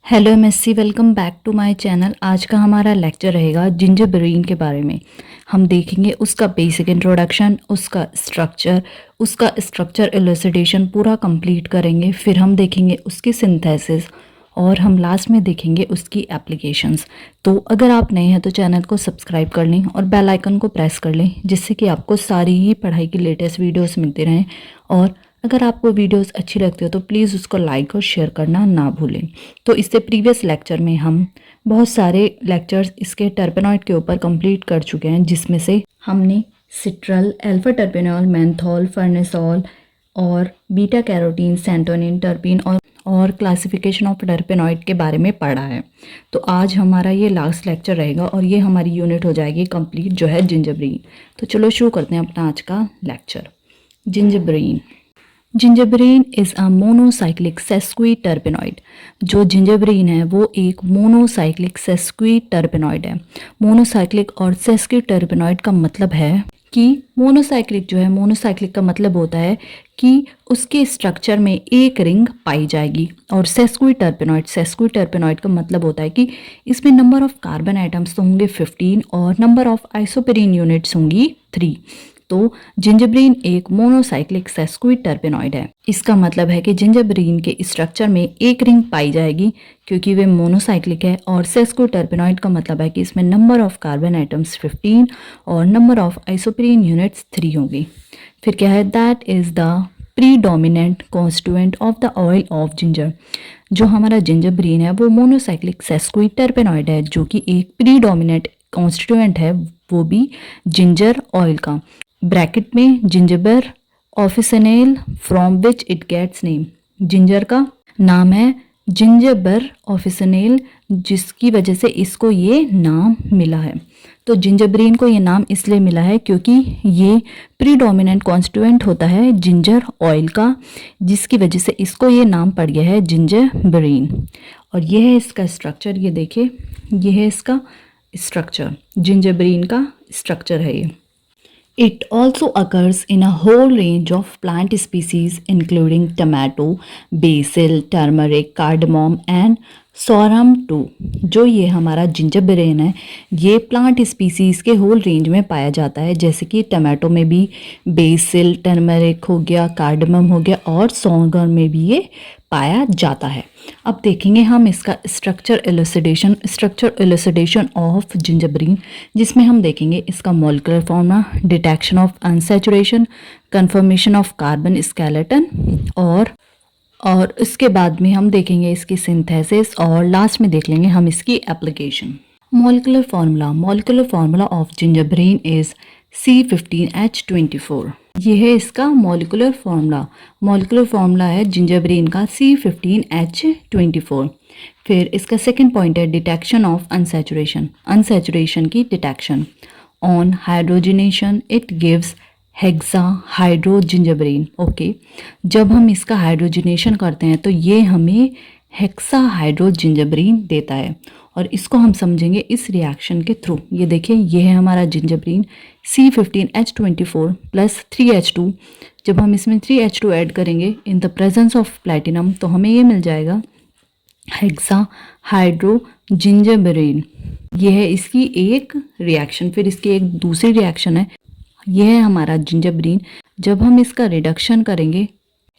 Hello MSc, welcome back to my channel. आज का हमारा लेक्चर रहेगा जिंजरब्रेन के बारे में। हम देखेंगे उसका बेसिक इंट्रोडक्शन, उसका स्ट्रक्चर एलुसिडेशन पूरा कंप्लीट करेंगे। फिर हम देखेंगे उसकी सिंथेसिस और हम लास्ट में देखेंगे उसकी एप्लीकेशंस। तो अगर आप नए हैं तो चैनल को सब्सक्राइब कर लें और बेल आइकन को प्रेस कर लें, जिससे कि आपको सारी ही पढ़ाई की लेटेस्ट वीडियोस मिलते रहें। और अगर आपको वीडियोस अच्छी लगती हो तो प्लीज़ उसको लाइक और शेयर करना ना भूलें। तो इससे प्रीवियस लेक्चर में हम बहुत सारे लेक्चर्स इसके टर्पेनॉइड के ऊपर कंप्लीट कर चुके हैं, जिसमें से हमने सिट्रल, अल्फा टर्पेनॉल, मेंथॉल, फर्नेसॉल और बीटा कैरोटीन, सेंटोनिन, टर्पीन और क्लासिफिकेशन ऑफ टर्पेनॉइड के बारे में पढ़ा है। तो आज हमारा ये लास्ट लेक्चर रहेगा और ये हमारी यूनिट हो जाएगी कंप्लीट, जो है जिंजरब्रेन। तो चलो शुरू करते हैं अपना आज का lecture. Zingiberene is a monocyclic sesquiterpenoid. जो जिंजरब्रेन है वो एक मोनोसाइक्लिक सेस्क्विटर्पेनॉइड है। मोनोसाइक्लिक और सेस्क्विटर्पेनॉइड का मतलब है कि मोनोसाइक्लिक जो है, मोनोसाइक्लिक का मतलब होता है कि उसके स्ट्रक्चर में एक रिंग पाई जाएगी, और सेस्क्विटर्पेनॉइड का मतलब होता है कि इसमें नंबर ऑफ कार्बन आइटम्स तो होंगे 15 और नंबर ऑफ आइसोपेरीन यूनिट्स होंगी 3। तो जिंजरब्रेन एक मोनोसाइक्लिक सेस्क्विटर्पेनॉइड है। इसका मतलब है कि जिंजरब्रेन के स्ट्रक्चर में एक रिंग पाई जाएगी क्योंकि वे मोनोसाइक्लिक है, और सेस्क्विटर्पेनॉइड का मतलब है कि इसमें नंबर ऑफ कार्बन आइटम्स 15 और नंबर ऑफ आइसोपेरीन यूनिट्स 3 होंगी। फिर क्या है, that is the predominant constituent of the oil of ginger. जो हमारा जिंजरब्रेन है वो मोनोसाइक्लिक सेस्क्विटर्पेनॉइड है, जो कि एक प्रीडोमिनेंट कॉन्स्टिट्यूएंट है, वो भी जिंजर ऑयल का। ब्रैकेट में Zingiber officinale from which it gets name. Ginger का नाम है जिंजरबर ऑफिसनेल, जिसकी वजह से इसको ये नाम मिला है। तो जिंजरब्रेन को ये नाम इसलिए मिला है क्योंकि ये प्रीडोमिनेंट कॉन्स्टिट्यूएंट होता है जिंजर ऑयल का, जिसकी वजह से इसको ये नाम पड़ गया है जिंजरब्रेन। और ये है इसका स्ट्रक्चर, ये देखिए, ये है इसका स्ट्रक्चर, जिंजरब्रेन का स्ट्रक्चर है ये। It also occurs in a whole range of plant species including tomato, basil, turmeric, cardamom and sorghum too। जो ये हमारा जिंजरब्रेन है ये प्लांट स्पीसीज़ के होल रेंज में पाया जाता है, जैसे कि टमाटो में भी बेसिल, टर्मरिक हो गया, कार्डमम हो गया, और सॉर्गम में भी ये पाया जाता है। अब देखेंगे हम इसका स्ट्रक्चर एलुसिडेशन ऑफ जिंजरब्रेन, जिसमें हम देखेंगे इसका molecular formula, detection of unsaturation, confirmation of carbon skeleton, और इसके बाद में हम देखेंगे इसकी सिंथेसिस, और लास्ट में देख लेंगे हम इसकी application. Molecular formula of zingiberene is C15H24। ये है इसका मॉलिक्यूलर फार्मूला है जिंजरब्रेन का C15H24। फिर इसका सेकंड पॉइंट है डिटेक्शन ऑफ अनसैचुरेशन की detection. On hydrogenation it gives hexahydrozingiberene. Okay, जब हम इसका हाइड्रोजनेशन करते हैं तो ये हमें हेक्सा हाइड्रो जिंजरब्रेन देता है, और इसको हम समझेंगे इस रिएक्शन के थ्रू। ये देखिए, ये है हमारा जिंजरब्रेन C15H24 प्लस 3H2। जब हम इसमें 3H2 ऐड करेंगे इन द प्रेजेंस ऑफ प्लैटिनम, तो हमें ये मिल जाएगा हेक्सा हाइड्रो जिंजरब्रेन। ये है इसकी एक रिएक्शन। फिर इसकी एक दूसरी रिएक्शन है, यह है हमारा जिंजरब्रेन। जब हम इसका रिडक्शन करेंगे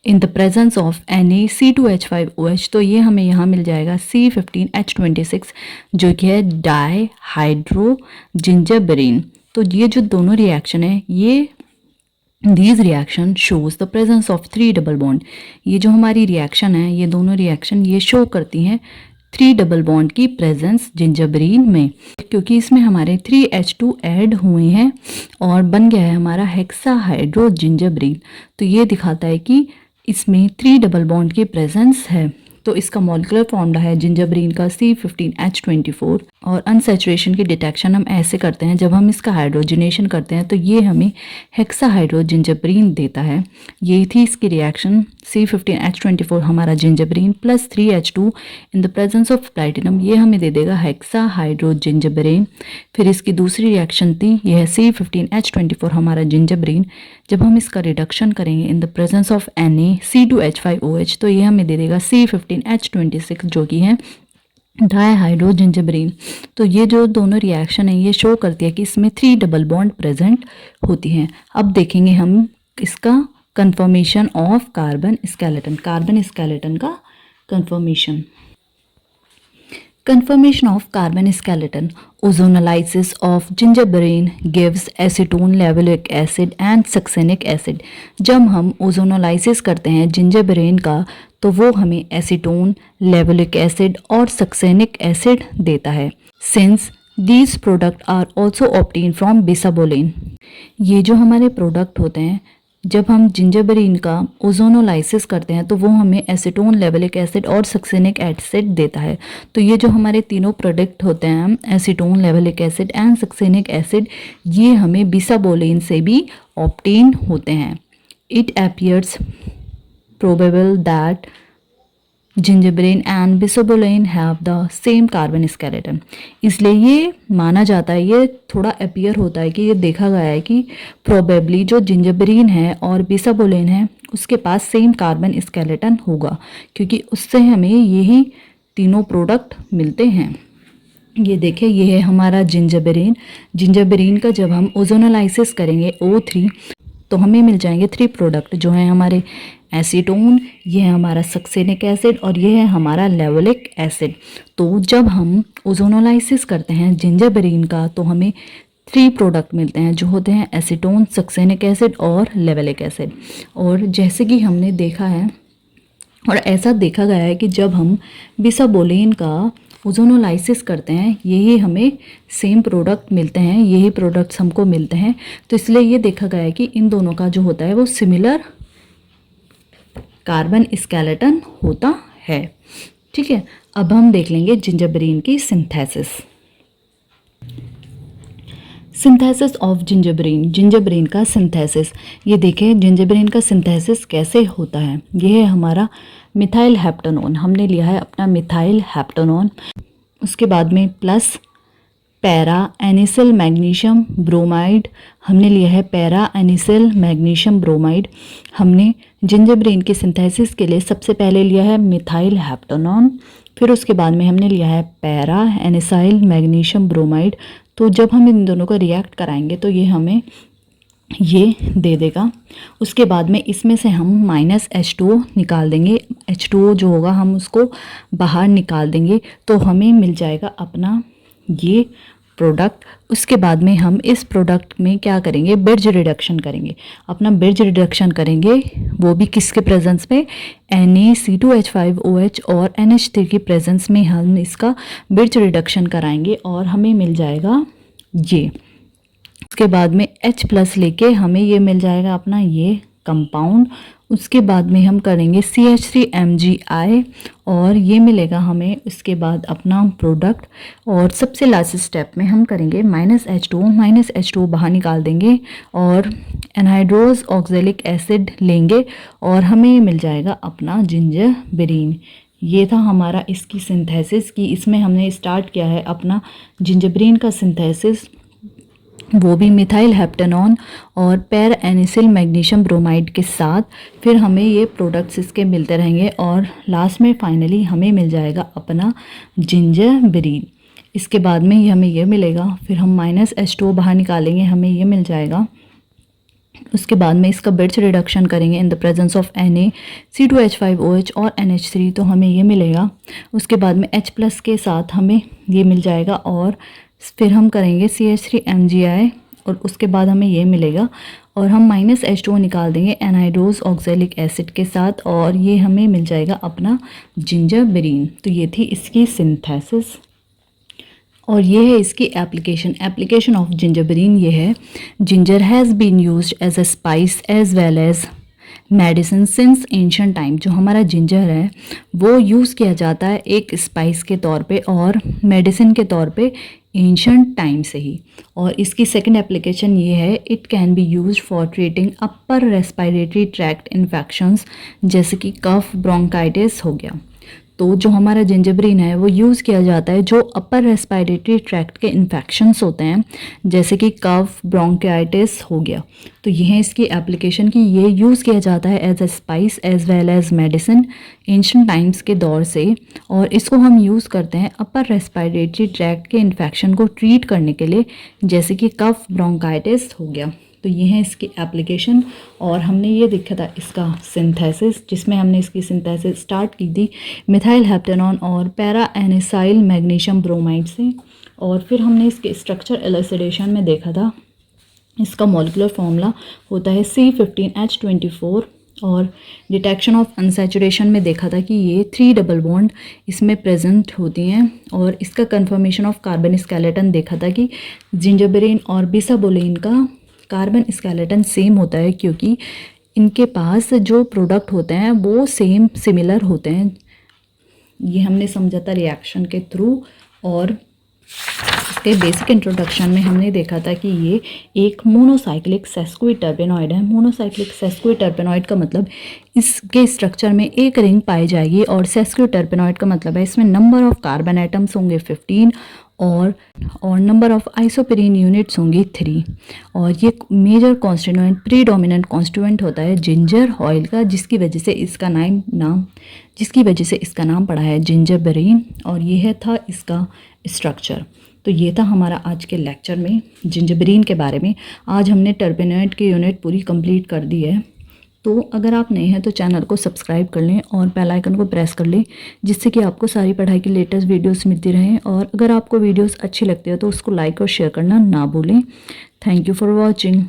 इन द प्रेजेंस ऑफ Na(C2H5OH), तो ये हमें यहाँ मिल जाएगा C15H26, जो कि है डाई हाइड्रो जिंजरब्रेन। तो ये जो दोनों रिएक्शन है, ये these reaction shows the presence of 3 double bond. ये जो हमारी रिएक्शन है, ये दोनों रिएक्शन ये शो करती हैं 3 डबल बॉन्ड की प्रेजेंस जिंजरब्रेन में, क्योंकि इसमें हमारे 3H2 ऐड हुए हैं और बन गया है हमारा हेक्सा हाइड्रो जिंजरब्रेन। तो ये दिखाता है कि इसमें 3 डबल बॉन्ड की प्रेजेंस है। तो इसका मॉलिक्यूलर फॉर्मूला है जिंजरब्रेन का C15H24, और अनसैचुरेशन की डिटेक्शन हम ऐसे करते हैं, जब हम इसका हाइड्रोजनेशन करते हैं तो ये हमें हेक्सा हाइड्रो जिंजरब्रेन देता है। ये थी इसकी रिएक्शन C15H24 हमारा zingiberene plus 3H2 in the presence of platinum, ये हमें दे देगा हेक्सा हाइड्रो जिंजरब्रेन। फिर इसकी दूसरी रिएक्शन थी, यह है C15H24 हमारा जिंजरब्रेन। जब हम इसका रिडक्शन करेंगे इन द प्रेजेंस ऑफ Na(C2H5OH), तो ये हमें दे देगा C15H26, जो कि है डायहाइड्रोजिंजबेरेन। तो ये जो दोनों रिएक्शन है ये शो करती है कि इसमें 3 डबल बॉन्ड प्रेजेंट होती हैं। अब देखेंगे हम इसका कंफर्मेशन ऑफ कार्बन स्केलेटन का confirmation. Conformation of carbon skeleton. Ozonolysis of gingerberrin gives acetone, levulinic acid and succinic acid. जब हम ओजोनोलाइसिस करते हैं जिंजरबेरेन का तो वो हमें एसीटोन, लेवुलिक एसिड और सक्सेनिक एसिड देता है। Since these product are also obtain from bisabolene. ये जो हमारे प्रोडक्ट होते हैं जब हम जिंजरबेरेन का ओजोनोलाइसिस करते हैं तो वो हमें एसीटोन, लेवुलिक एसिड और सक्सेनिक एसिड देता है। तो ये जो हमारे तीनों प्रोडक्ट होते हैं acetone, levulinic acid and succinic acid ये हमें बिसाबोलिन से भी ऑब्टेन होते हैं। It appears probable that zingiberene and bisabolene have the same carbon skeleton. इसलिए ये माना जाता है, ये थोड़ा अपीयर होता है कि ये देखा गया है कि प्रोबेबली जो जिंजरबेरेन है और बिसाबोलिन है उसके पास सेम कार्बन स्केलेटन होगा, क्योंकि उससे हमें यही तीनों प्रोडक्ट मिलते हैं। ये देखिए ये है हमारा जिंजरबेरेन का जब हम ओजोनोलाइसिस करेंगे O3 तो हमें मिल जाएंगे 3 प्रोडक्ट जो हैं हमारे एसीटोन, ये है हमारा सक्सेनिक एसिड और ये है हमारा लेवुलिक एसिड। तो जब हम ओजोनोलाइसिस करते हैं जिंजरबेरेन का तो हमें 3 प्रोडक्ट मिलते हैं जो होते हैं एसीटोन, सक्सेनिक एसिड और लेवुलिक एसिड। और जैसे कि हमने देखा है और ऐसा देखा गया है कि जब हम बिसाबोलिन का ओजोनोलाइसिस करते हैं यही हमें सेम प्रोडक्ट मिलते हैं, यही प्रोडक्ट्स हमको मिलते हैं। तो इसलिए ये देखा गया है कि इन दोनों का जो होता है वो सिमिलर कार्बन स्केलेटन होता है। ठीक है, अब हम देख लेंगे जिंजरबेरेन की सिंथेसिस ऑफ जिंजरबेरेन का सिंथेसिस। ये देखें जिंजरबेरेन का सिंथेसिस कैसे होता है। ये है हमारा मिथाइल हेप्टानोन, हमने लिया है अपना मिथाइल हेप्टानोन, उसके बाद में प्लस पैरा एनिसिल मैग्नीशियम ब्रोमाइड, हमने लिया है पैरा एनिसिल मैग्नीशियम ब्रोमाइड। हमने जिंजरबेरेन की सिंथेसिस के लिए सबसे पहले लिया है मिथाइल हेप्टानोन, फिर उसके बाद में हमने लिया है पैरा एनिसाइल मैग्नीशियम ब्रोमाइड। तो जब हम इन दोनों को रिएक्ट कराएंगे तो ये हमें ये दे देगा। उसके बाद में इसमें से हम -H2O निकाल देंगे, H2O जो होगा हम उसको बाहर निकाल देंगे तो हमें मिल जाएगा अपना ये प्रोडक्ट। उसके बाद में हम इस प्रोडक्ट में क्या करेंगे, ब्रिज रिडक्शन करेंगे, अपना ब्रिज रिडक्शन करेंगे, वो भी किसके प्रेजेंस में, Na(C2H5OH) और NH3 की प्रेजेंस में हम इसका ब्रिज रिडक्शन कराएंगे और हमें मिल जाएगा ये। उसके बाद में H+ लेके हमें ये मिल जाएगा अपना ये कंपाउंड। उसके बाद में हम करेंगे CH3MgI और ये मिलेगा हमें उसके बाद अपना प्रोडक्ट। और सबसे लास्ट स्टेप में हम करेंगे -H2O बाहर निकाल देंगे और एनहाइड्रोज ऑक्जेलिक एसिड लेंगे और हमें मिल जाएगा अपना जिंजरबेरेन। ये था हमारा इसकी सिंथेसिस की, इसमें हमने स्टार्ट किया है अपना जिंजरबेरेन का सिंथेसिस, वो भी मिथाइल हेप्टानोन और पैर एनिसिल मैग्नीशियम ब्रोमाइड के साथ। फिर हमें ये प्रोडक्ट्स इसके मिलते रहेंगे और लास्ट में फाइनली हमें मिल जाएगा अपना जिंजरबेरेन। इसके बाद में हमें ये मिलेगा, फिर हम -H2O बाहर निकालेंगे, हमें ये मिल जाएगा। उसके बाद में इसका ब्रिज रिडक्शन करेंगे इन द प्रेजेंस ऑफ Na(C2H5OH) और NH3 तो हमें ये मिलेगा। उसके बाद में H+ के साथ हमें ये मिल जाएगा और फिर हम करेंगे CH3MgI और उसके बाद हमें ये मिलेगा और हम -H2O निकाल देंगे एनहाइड्रोज ऑक्जेलिक एसिड के साथ और ये हमें मिल जाएगा अपना जिंजरबेरेन। तो ये थी इसकी सिंथेसिस और ये है इसकी एप्लीकेशन ऑफ जिंजरबेरेन। ये है ginger has been used as a spice as well as medicine since ancient time. जो हमारा जिंजर है वो यूज़ किया जाता है एक स्पाइस के तौर पे और मेडिसिन के तौर पे एंशिएंट टाइम से ही। और इसकी सेकंड एप्लीकेशन ये है, it can be used for treating upper respiratory tract infections जैसे कि कफ, ब्रोंकाइटिस हो गया। तो जो हमारा जिंजरब्रेन है वो यूज़ किया जाता है जो अपर रेस्पिरेटरी ट्रैक्ट के इन्फेक्शंस होते हैं, जैसे कि कफ, ब्रोंकाइटिस हो गया। तो यह है इसकी एप्लीकेशन की ये यूज़ किया जाता है as a spice as well as medicine ancient times के दौर से। और इसको हम यूज़ करते हैं अपर रेस्पिरेटरी ट्रैक्ट के इन्फेक्शन को ट्रीट करने के लिए, जैसे कि कफ, ब्रोंकाइटिस हो गया। तो ये है इसकी एप्लीकेशन। और हमने ये देखा था इसका सिंथेसिस, जिसमें हमने इसकी सिंथेसिस स्टार्ट की थी मिथाइल हेप्टेनॉन और पैरा एनिसाइल मैग्नीशियम ब्रोमाइड से। और फिर हमने इसके स्ट्रक्चर एलुसिडेशन में देखा था इसका मॉलिक्यूलर फॉर्मूला होता है C15H24। और डिटेक्शन ऑफ अनसैचुरेशन में देखा था कि ये 3 डबल बॉन्ड इसमें प्रेजेंट होती हैं। और इसका कंफर्मेशन ऑफ कार्बन स्केलेटन देखा था कि जिंजरबेरेन और बिसाबोलेन का कार्बन स्केलेटन सेम होता है, क्योंकि इनके पास जो प्रोडक्ट होते हैं वो सेम सिमिलर होते हैं। ये हमने समझा था रिएक्शन के थ्रू। और इसके बेसिक इंट्रोडक्शन में हमने देखा था कि ये एक मोनोसाइक्लिक सेस्क्विटर्पेनॉइड है। मोनोसाइक्लिक सेस्क्विटर्पेनॉइड का मतलब इसके स्ट्रक्चर में एक रिंग पाई जाएगी, और सेस्क्विटर्पेनॉइड का मतलब है इसमें नंबर ऑफ कार्बन एटम्स होंगे 15 और नंबर ऑफ आइसोपेरीन यूनिट्स होंगी 3। और ये मेजर कॉन्स्टिट्यूएंट प्रीडोमिनेंट कॉन्स्टिट्यूएंट होता है जिंजर ऑयल का, जिसकी वजह से इसका नाम पड़ा है जिंजरबेरेन। और ये था इसका स्ट्रक्चर। तो ये था हमारा आज के लेक्चर में जिंजरबेरेन के बारे में। आज हमने टर्पेनॉइड की यूनिट पूरी कंप्लीट कर दी है। तो अगर आप नए हैं तो चैनल को सब्सक्राइब कर लें और बेल आइकन को प्रेस कर लें, जिससे कि आपको सारी पढ़ाई की लेटेस्ट वीडियोस मिलती रहें। और अगर आपको वीडियोस अच्छी लगती है तो उसको लाइक और शेयर करना ना भूलें। Thank you for watching.